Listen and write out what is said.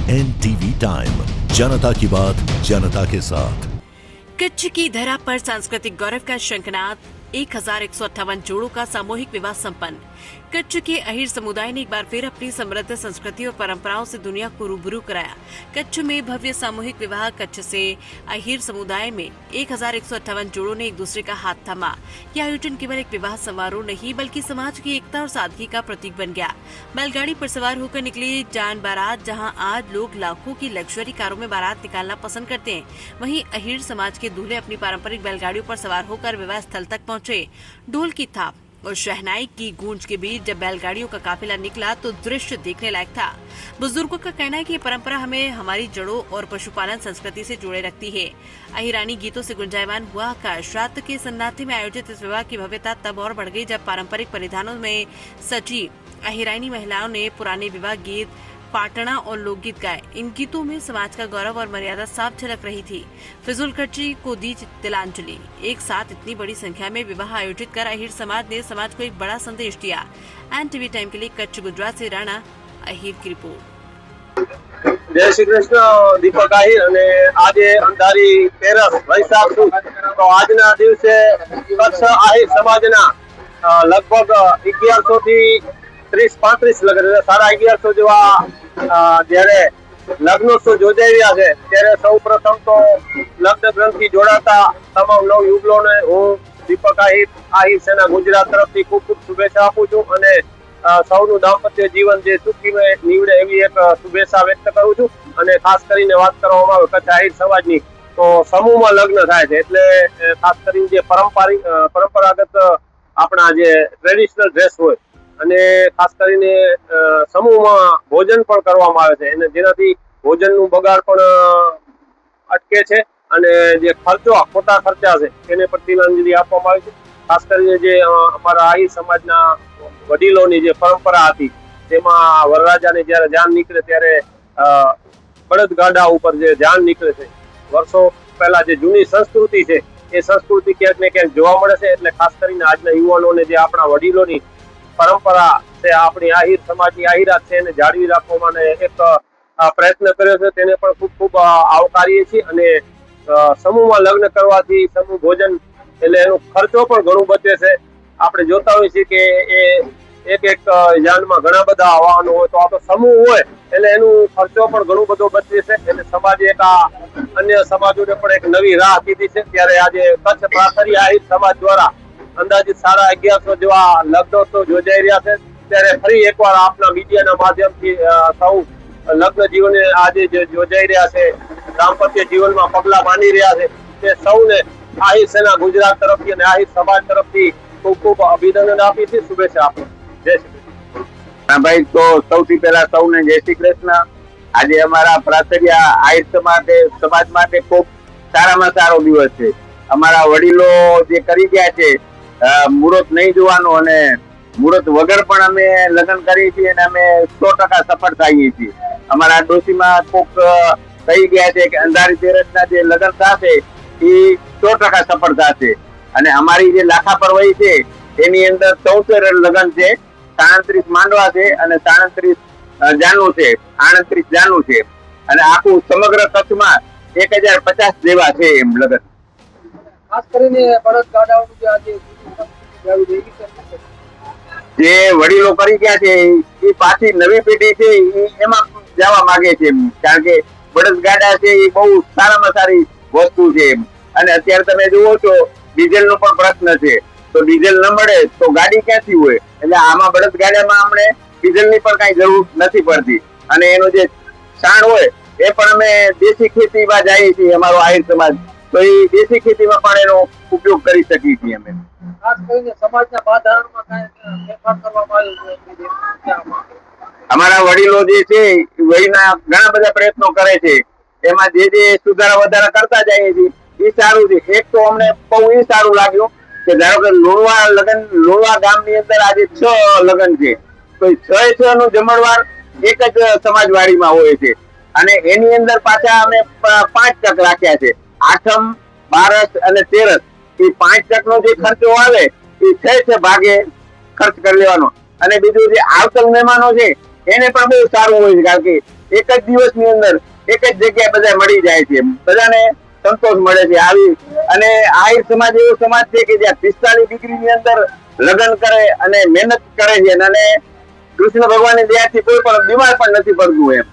NTV time, जनता की बात जनता के साथ। कच्छ की धरा पर सांस्कृतिक गौरव का शंखनाद, 1158 जोड़ों का सामूहिक विवाह संपन्न। कच्छ के अहीर समुदाय ने एक बार फिर अपनी समृद्ध संस्कृति और परंपराओं से दुनिया को रूबरू कराया। कच्छ में भव्य सामूहिक विवाह। कच्छ से अहीर समुदाय में 1158 जोड़ों ने एक दूसरे का हाथ थामा। यह आयोजन केवल एक विवाह समारोह नहीं बल्कि समाज की एकता और सादगी का प्रतीक बन गया। बैलगाड़ी पर सवार होकर निकली जान बारात। जहां आज लोग लाखों की लग्जरी कारों में बारात निकालना पसंद करते हैं, वहीं अहीर समाज के दूल्हे अपनी पारंपरिक बैलगाड़ियों पर सवार होकर विवाह स्थल तक पहुंचे। ढोल की थाप और शहनाई की गूंज के बीच जब बैलगाड़ियों का काफिला निकला तो दृश्य देखने लायक था। बुजुर्गों का कहना है कि ये परंपरा हमें हमारी जड़ों और पशुपालन संस्कृति से जोड़े रखती है। अहिरानी गीतों से गुंजायमान हुआ आकाश। श्राद्ध के सन्नाटे में आयोजित इस विवाह की भव्यता तब और बढ़ गई जब पारंपरिक परिधानों में सजी अहिरानी महिलाओं ने पुराने विवाह गीत, पाटना और लोकगीत गाए। इन गीतों में समाज का गौरव और मर्यादा साफ झलक रही थी। फिजूल खर्ची को दी तिलांजलि। एक साथ इतनी बड़ी संख्या में विवाह आयोजित कर अहीर समाज ने समाज को एक बड़ा संदेश दिया। NTV टाइम के लिए कच्छ गुजरात से राणा अहीर की रिपोर्ट। जय श्री कृष्ण। दीपक आहिर અને આજે અંધારી 13 વૈશાખ તો આજના દિવસે કચ્છ આહિર સમાજના લગભગ 1100 થી 30-35 લગ્ન, 1150 જેવા જ્યારે લગ્નોત્સવ યોજાઈ રહ્યા છે, ત્યારે સૌ પ્રથમ તો લગ્ન ગ્રંથિ જોડાતા તમામ નવ યુગલોને હું દીપક આહિર સેના ગુજરાત તરફથી ખૂબ ખૂબ શુભેચ્છા આપું છું અને સૌનું દાંપત્ય જીવન જે સુખી નીવડે એવી એક શુભેચ્છા વ્યક્ત કરું છું। અને ખાસ કરીને વાત કરવામાં આવે કચ્છ આહિર સમાજની તો સમૂહમાં લગ્ન થાય છે, એટલે ખાસ કરીને જે પરંપરાગત આપણા જે ટ્રેડિશનલ ડ્રેસ હોય અને ખાસ કરીને સમૂહમાં ભોજન પણ કરવામાં આવે છે, અને જેનાથી ભોજનનું બગાડ પણ અટકે છે અને જે ખોટા ખર્ચા છે તેને પણ તિલાંજલિ આપવામાં આવે છે। ખાસ કરીને જે અમારા આહિર સમાજના વડીલોની જે પરંપરા હતી તેમાં વરરાજાને જ્યારે જાન નીકળે ત્યારે બળદગાડા ઉપર જે જાન નીકળે છે, વર્ષો પહેલા જે જૂની સંસ્કૃતિ છે એ સંસ્કૃતિ ક્યાંક ને ક્યાંક જોવા મળે છે। એટલે ખાસ કરીને આજના યુવાનોને જે આપણા વડીલોની પરંપરા છે, આપણી આહિર સમાજની આહિરાત છે એને જાળવી રાખવામાં એક પ્રયત્ન કર્યો છે, તેને પણ ખૂબ ખૂબ આવકારીએ છીએ। અને સમૂહમાં લગ્ન કરવાથી સમૂહ ભોજન એટલે એનો ખર્ચો પણ ઘણું બચે છે। આપણે જોતા હોઈએ છીએ કે એ એક યાનમાં ઘણા બધા વાહનો હોય તો આ તો સમૂહ હોય એટલે એનું ખર્ચો પણ ઘણું બધો બચે છે। એટલે સમાજે એક અન્ય સમાજોને પણ એક નવી રાહ કીધી છે। ત્યારે આજે કચ્છ પ્રાથરી આહિર સમાજ દ્વારા અંદાજિત 1150 જેવા લગ્નોત્સવ યોજાઈ રહ્યા છે। ત્યારે ફરી એકવાર આપના મીડિયાના માધ્યમથી સૌ લગ્ન જીવને આજે જે યોજાઈ રહ્યા છે, દાંપત્ય જીવનમાં પગલા માંડી રહ્યા છે, તે સૌને આહિર સેના ગુજરાત તરફથી અને આહિર સમાજ તરફથી ખૂબ ખૂબ અભિનંદન આપી છે, શુભેચ્છા આપું। જય શ્રી કૃષ્ણ। હા ભાઈ, તો સૌથી પહેલા સૌને જય શ્રી કૃષ્ણ। આજે અમારા પ્રાથરિયા આહિર સમાજ માટે ખૂબ સારામાં સારો દિવસ છે। અમારા વડીલો જે કરી ગયા છે, મુહૂર્ત નહીં જોવાનું અને મુહૂર્ત વગર પણ અમે લગ્ન કરીએ છીએ અને અમે 100% સફળ થઈએ છીએ। અમારા ડોશીમાં કોક કહી ગયા છે કે અંધારી તેરસના જે લગ્ન થશે એ 100% સફળ થશે। અને અમારી જે લાખા પરવઈ છે એની અંદર 74 લગ્ન છે, 37 માંડવા છે અને 37 જાનું છે, 38 જાનું છે, અને આખું સમગ્ર કચ્છમાં 1050 જેવા છે એમ લગ્ન। ખાસ કરીને બળદગાડાઓનું જે આજે જે વડીલો કરી ગયા છે એ પાછી નવી પેઢી છે એમાં જવા માંગે છે, કારણ કે બળદગાડા છે એ બહુ સારામાં સારી વસ્તુ છે। અને અત્યારે તમે જુઓ છો ડીઝલ નો પણ પ્રશ્ન છે, તો ડીઝલ ન મળે તો ગાડી ક્યાંથી હોય, એટલે આમાં બળદગાડામાં અમને ડીઝલ ની પણ કઈ જરૂર નથી પડતી। અને એનો જે છાણ હોય એ પણ અમે દેશી ખેતીમાં જઈએ છીએ, અમારો આહિર સમાજ તો એ દેશી ખેતીમાં પણ એનો ઉપયોગ કરી શકીએ છીએ અમે। ખાસ કરીને સમાજના બંધારણમાં કાંઈ ફેરફાર કરવામાં આવ્યો છે? અમારા વડીલો જે છે વયના ઘણા બધા પ્રયત્નો કરે છે, એમાં જે સુધારા વધારા કરતા જઈએ છીએ એ સારું છે। એક તો અમને બહુ એ સારું લાગ્યું કે ધારો કે લુણવા ગામની અંદર આજે 6 લગ્ન છે, તો 6 નું જમણવાર એક જ સમાજવાડીમાં હોય છે, અને એની અંદર પાછા અમે 5 ટક રાખ્યા છે। આઠમ, બારસ અને તેરસ એ 5 ટકનો જે ખર્ચો આવે એ 6 ભાગે ખર્ચ કરી લેવાનો। અને બીજું જે આવતલ મહેમાનો છે એને પણ બહુ સારું હોય છે, કારણ કે એક જ દિવસની અંદર એક જ જગ્યાએ બધા મળી જાય છે, બધાને સંતોષ મળે છે આવી. અને આહિર સમાજ એવો સમાજ છે કે જ્યાં 45 ડિગ્રીની અંદર લગ્ન કરે અને મહેનત કરે છે અને કૃષ્ણ ભગવાનની દયાથી કોઈ પણ બીમાર પણ નથી પડતું એમ.